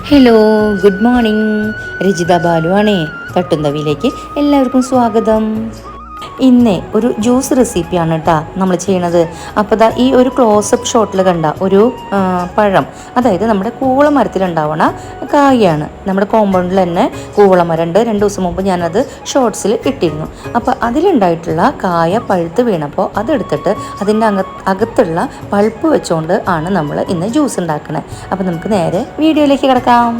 Hello, good morning. Rajitha Balu ആണേ. തട്ടുന്തവിയിലേക്ക് എല്ലാവർക്കും സ്വാഗതം. ഇന്ന് ഒരു ജ്യൂസ് റെസിപ്പിയാണ് കേട്ടോ നമ്മൾ ചെയ്യണത്. അപ്പോൾ ഈ ഒരു ക്ലോസപ്പ് ഷോട്ടിൽ കണ്ട ഒരു പഴം, അതായത് നമ്മുടെ കൂവളമരത്തിലുണ്ടാവണ കായാണ്. നമ്മുടെ കോമ്പൗണ്ടിൽ തന്നെ കൂവളമരമുണ്ട്. 2 ദിവസം മുമ്പ് ഞാനത് ഷോർട്സിൽ ഇട്ടിരുന്നു. അപ്പോൾ അതിലുണ്ടായിട്ടുള്ള കായ പഴുത്ത് വീണപ്പോൾ അതെടുത്തിട്ട് അതിൻ്റെ അകത്തുള്ള പൾപ്പ് വെച്ചുകൊണ്ട് ആണ് നമ്മൾ ഇന്ന് ജ്യൂസ് ഉണ്ടാക്കണത്. അപ്പോൾ നമുക്ക് നേരെ വീഡിയോയിലേക്ക് കിടക്കാം.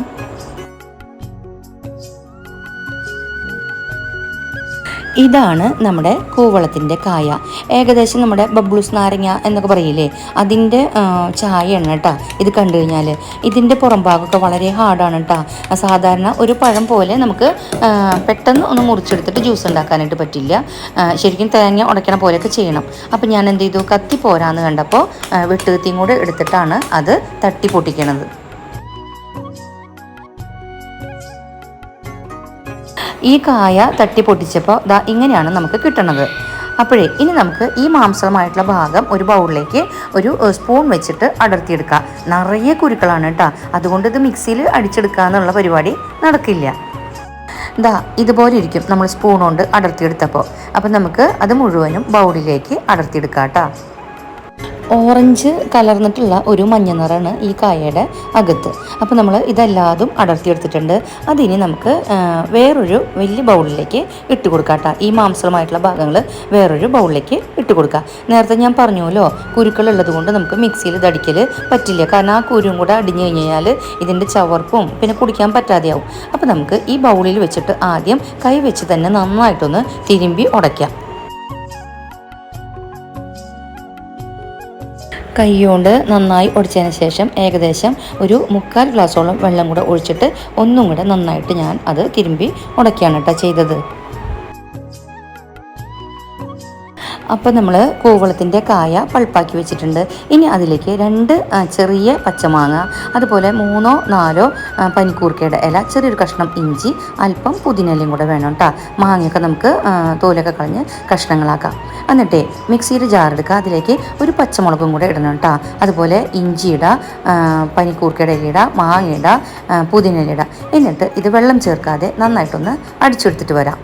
ഇതാണ് നമ്മുടെ കൂവളത്തിൻ്റെ കായ. ഏകദേശം നമ്മുടെ ബബ്ലൂസ് നാരങ്ങ എന്നൊക്കെ പറയില്ലേ, അതിൻ്റെ ചായയാണ് കേട്ടോ ഇത് കണ്ടു കഴിഞ്ഞാൽ. ഇതിൻ്റെ പുറം ഭാഗമൊക്കെ വളരെ ഹാർഡാണ് കേട്ടോ. സാധാരണ ഒരു പഴം പോലെ നമുക്ക് പെട്ടെന്ന് ഒന്ന് മുറിച്ചെടുത്തിട്ട് ജ്യൂസ് ഉണ്ടാക്കാനായിട്ട് പറ്റില്ല. ശരിക്കും തേങ്ങ ഉടയ്ക്കണ പോലെയൊക്കെ ചെയ്യണം. അപ്പോൾ ഞാൻ എന്ത് ചെയ്തു, കത്തി പോരാന്ന് കണ്ടപ്പോൾ വെട്ടുകത്തിയും കൂടെ എടുത്തിട്ടാണ് അത് തട്ടി പൊട്ടിക്കണത്. ഈ കായ തട്ടി പൊട്ടിച്ചപ്പോൾ ഇങ്ങനെയാണ് നമുക്ക് കിട്ടണത്. അപ്പോഴേ ഇനി നമുക്ക് ഈ മാംസമായിട്ടുള്ള ഭാഗം ഒരു ബൗളിലേക്ക് ഒരു സ്പൂൺ വെച്ചിട്ട് അടർത്തിയെടുക്കുക. നിറയെ കുരുക്കളാണ് കേട്ടോ, അതുകൊണ്ട് ഇത് മിക്സിയിൽ അടിച്ചെടുക്കുക എന്നുള്ള പരിപാടി നടക്കില്ല. ഇതുപോലെ ഇരിക്കും നമ്മൾ സ്പൂൺ കൊണ്ട് അടർത്തിയെടുത്തപ്പോൾ. അപ്പം നമുക്ക് അത് മുഴുവനും ബൗളിലേക്ക് അടർത്തിയെടുക്കാം കേട്ടോ. ഓറഞ്ച് കലർന്നിട്ടുള്ള ഒരു മഞ്ഞ നിറമാണ് ഈ കായയുടെ അകത്ത്. അപ്പോൾ നമ്മൾ ഇതെല്ലാതും അടർത്തിയെടുത്തിട്ടുണ്ട്. അതിനി നമുക്ക് വേറൊരു വലിയ ബൗളിലേക്ക് ഇട്ട് കൊടുക്കാം കേട്ടോ. ഈ മാംസമായിട്ടുള്ള ഭാഗങ്ങൾ വേറൊരു ബൗളിലേക്ക് ഇട്ട് കൊടുക്കുക. നേരത്തെ ഞാൻ പറഞ്ഞല്ലോ, കുരുക്കളുള്ളത് കൊണ്ട് നമുക്ക് മിക്സിയിൽ ഇതടിക്കൽ പറ്റില്ല. കാരണം ആ കുരുവും കൂടെ അടിഞ്ഞു കഴിഞ്ഞാൽ ഇതിൻ്റെ ചവർപ്പും പിന്നെ കുടിക്കാൻ പറ്റാതെയാവും. അപ്പോൾ നമുക്ക് ഈ ബൗളിൽ വെച്ചിട്ട് ആദ്യം കൈ വെച്ച് തന്നെ നന്നായിട്ടൊന്ന് തിരുമ്പി ഉടയ്ക്കാം. കൈകൊണ്ട് നന്നായി ഒടിച്ചതിന് ശേഷം ഏകദേശം ഒരു 3/4 ഗ്ലാസോളം വെള്ളം കൂടെ ഒഴിച്ചിട്ട് ഒന്നും കൂടെ നന്നായിട്ട് ഞാൻ അത് തിരുമ്പി ഉടയ്ക്കുകയാണ് കേട്ടോ ചെയ്തത്. അപ്പോൾ നമ്മൾ കൂവളത്തിൻ്റെ കായ പൾപ്പാക്കി വെച്ചിട്ടുണ്ട്. ഇനി അതിലേക്ക് 2 ചെറിയ പച്ചമാങ്ങ, അതുപോലെ 3 4 പനിക്കൂർക്കയുടെ ഇല, ചെറിയൊരു കഷ്ണം ഇഞ്ചി, അല്പം പുതിനയിലയും കൂടെ വേണം കേട്ടോ. മാങ്ങയൊക്കെ നമുക്ക് തോലൊക്കെ കളഞ്ഞ് കഷ്ണങ്ങളാക്കാം. എന്നിട്ട് മിക്സിയിൽ ജാറെടുക്കുക. അതിലേക്ക് ഒരു പച്ചമുളകും കൂടെ ഇടണം കേട്ടോ. അതുപോലെ ഇഞ്ചി ഇടുക, പനിക്കൂർക്കയുടെ ഇല ഇടുക, മാങ്ങ ഇടുക, പുതിനയില ഇടുക. എന്നിട്ട് ഇത് വെള്ളം ചേർക്കാതെ നന്നായിട്ടൊന്ന് അടിച്ചെടുത്തിട്ട് വരാം.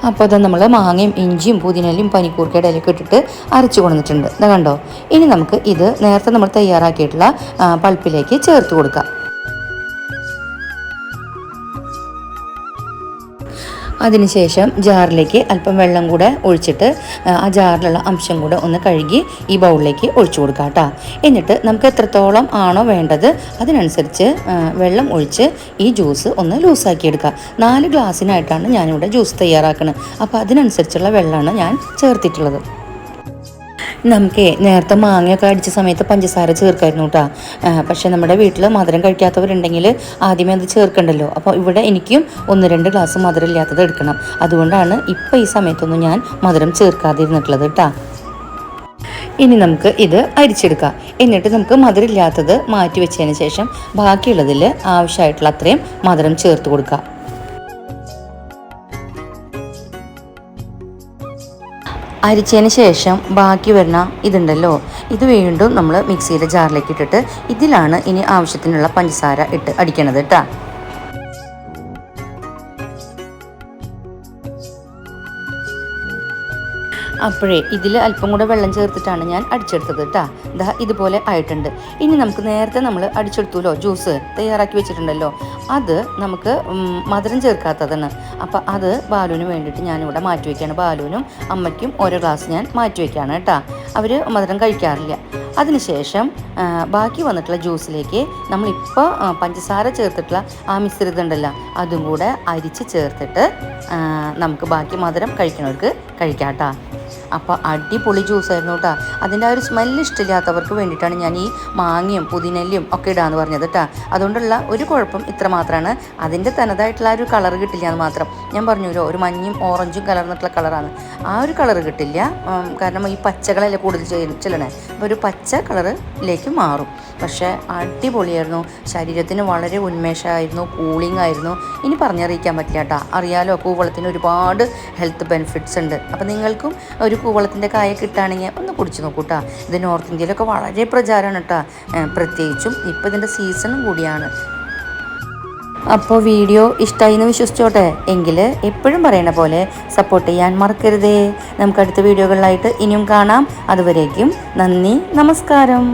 അപ്പോൾ അത് നമ്മൾ മാങ്ങയും ഇഞ്ചിയും പുതിനയിലയും പനിക്കൂർക്കയുടെ ഇലയൊക്കെ ഇട്ടിട്ട് അരച്ചു കൊണ്ടിട്ടുണ്ട്. ഇത് കണ്ടോ. ഇനി നമുക്ക് ഇത് നേരത്തെ നമ്മൾ തയ്യാറാക്കിയിട്ടുള്ള പൾപ്പിലേക്ക് ചേർത്ത് കൊടുക്കാം. അതിനുശേഷം ജാറിലേക്ക് അല്പം വെള്ളം കൂടെ ഒഴിച്ചിട്ട് ആ ജാറിലുള്ള അംശം കൂടെ ഒന്ന് കഴുകി ഈ ബൗളിലേക്ക് ഒഴിച്ചു കൊടുക്കാം കേട്ടോ. എന്നിട്ട് നമുക്ക് എത്രത്തോളം ആണോ വേണ്ടത് അതിനനുസരിച്ച് വെള്ളം ഒഴിച്ച് ഈ ജ്യൂസ് ഒന്ന് ലൂസാക്കി എടുക്കുക. 4 ഗ്ലാസ്സിനായിട്ടാണ് ഞാനിവിടെ ജ്യൂസ് തയ്യാറാക്കുന്നത്. അപ്പോൾ അതിനനുസരിച്ചുള്ള വെള്ളമാണ് ഞാൻ ചേർത്തിട്ടുള്ളത്. നമുക്ക് നേരത്തെ മാങ്ങയൊക്കെ അടിച്ച സമയത്ത് പഞ്ചസാര ചേർക്കായിരുന്നു കേട്ടോ. പക്ഷേ നമ്മുടെ വീട്ടിൽ മധുരം കഴിക്കാത്തവരുണ്ടെങ്കിൽ ആദ്യമേ അത് ചേർക്കണ്ടല്ലോ. അപ്പോൾ ഇവിടെ എനിക്കും 1-2 ഗ്ലാസ് മധുരം ഇല്ലാത്തത് എടുക്കണം. അതുകൊണ്ടാണ് ഇപ്പോൾ ഈ സമയത്തൊന്നും ഞാൻ മധുരം ചേർക്കാതിരുന്നിട്ടുള്ളത് കേട്ടോ. ഇനി നമുക്ക് ഇത് അരിച്ചെടുക്കാം. എന്നിട്ട് നമുക്ക് മധുരം ഇല്ലാത്തത് മാറ്റി വെച്ചതിന് ശേഷം ബാക്കിയുള്ളതിൽ ആവശ്യമായിട്ടുള്ള അത്രയും മധുരം ചേർത്ത് കൊടുക്കുക. അരിച്ചതിന് ശേഷം ബാക്കി വരുന്ന ഇതുണ്ടല്ലോ, ഇത് വീണ്ടും നമ്മൾ മിക്സിയിലെ ജാറിലേക്ക് ഇട്ടിട്ട് ഇതിലാണ് ഇനി ആവശ്യത്തിനുള്ള പഞ്ചസാര ഇട്ട് അടിക്കണത് കേട്ടോ. അപ്പോഴേ ഇതിൽ അല്പം കൂടെ വെള്ളം ചേർത്തിട്ടാണ് ഞാൻ അടിച്ചെടുത്തത് കേട്ടോ. ഇതുപോലെ ആയിട്ടുണ്ട്. ഇനി നമുക്ക് നേരത്തെ നമ്മൾ അടിച്ചെടുത്തുല്ലോ, ജ്യൂസ് തയ്യാറാക്കി വെച്ചിട്ടുണ്ടല്ലോ, അത് നമുക്ക് മധുരം ചേർക്കാത്തതാണ്. അപ്പോൾ അത് ബാലുവിന് വേണ്ടിയിട്ട് ഞാനിവിടെ മാറ്റി വയ്ക്കുകയാണ്. ബാലുവിനും അമ്മയ്ക്കും ഓരോ ഗ്ലാസ് ഞാൻ മാറ്റി വയ്ക്കുകയാണ് കേട്ടോ. അവർ മധുരം കഴിക്കാറില്ല. അതിനുശേഷം ബാക്കി വന്നിട്ടുള്ള ജ്യൂസിലേക്ക് നമ്മളിപ്പോൾ പഞ്ചസാര ചേർത്തിട്ടുള്ള ആ മിശ്രിതം ഉണ്ടല്ലോ, അതും കൂടെ അരിച്ച് ചേർത്തിട്ട് നമുക്ക് ബാക്കി മധുരം കഴിക്കണവർക്ക് കഴിക്കാം കേട്ടോ. അപ്പോൾ അടിപൊളി ജ്യൂസായിരുന്നു കേട്ടോ. അതിൻ്റെ ആ ഒരു സ്മെല്ല് ഇഷ്ടമില്ലാത്തവർക്ക് വേണ്ടിയിട്ടാണ് ഞാൻ ഈ മാങ്ങയും പുതിനയിലയും ഒക്കെ ഇടാമെന്ന് പറഞ്ഞത് കേട്ടോ. അതുകൊണ്ടുള്ള ഒരു കുഴപ്പം ഇത്ര മാത്രമാണ്, അതിൻ്റെ തനതായിട്ടുള്ള ആ ഒരു കളർ കിട്ടില്ല എന്ന് മാത്രം. ഞാൻ പറഞ്ഞല്ലോ, ഒരു മഞ്ഞയും ഓറഞ്ചും കലർന്നിട്ടുള്ള കളറാണ്. ആ ഒരു കളർ കിട്ടില്ല, കാരണം ഈ പച്ചകളല്ലേ കൂടുതൽ ചെല്ലണേ. അപ്പോൾ ഒരു പച്ച കളറിലേക്ക് മാറും. പക്ഷേ അടിപൊളിയായിരുന്നു. ശരീരത്തിന് വളരെ ഉന്മേഷമായിരുന്നു, കൂളിംഗ് ആയിരുന്നു. ഇനി പറഞ്ഞറിയിക്കാൻ പറ്റില്ല കേട്ടോ. അറിയാലോ, കൂവളത്തിന് ഒരുപാട് ഹെൽത്ത് ബെനിഫിറ്റ്സ് ഉണ്ട്. അപ്പോൾ നിങ്ങൾക്കും ഒരു കൂവളത്തിൻ്റെ കായ കിട്ടുകയാണെങ്കിൽ ഒന്ന് കുടിച്ച് നോക്കൂ കേട്ടോ. ഇത് നോർത്ത് ഇന്ത്യയിലൊക്കെ വളരെ പ്രചാരമാണ് കേട്ടോ, പ്രത്യേകിച്ചും ഇപ്പോൾ ഇതിൻ്റെ സീസണും കൂടിയാണ്. അപ്പോൾ വീഡിയോ ഇഷ്ടമായി എന്ന് വിശ്വസിച്ചോട്ടെ. എങ്കിൽ എപ്പോഴും പറയണ പോലെ സപ്പോർട്ട് ചെയ്യാൻ മറക്കരുതേ. നമുക്ക് അടുത്ത വീഡിയോകളിലായിട്ട് ഇനിയും കാണാം. അതുവരേക്കും നന്ദി, നമസ്കാരം.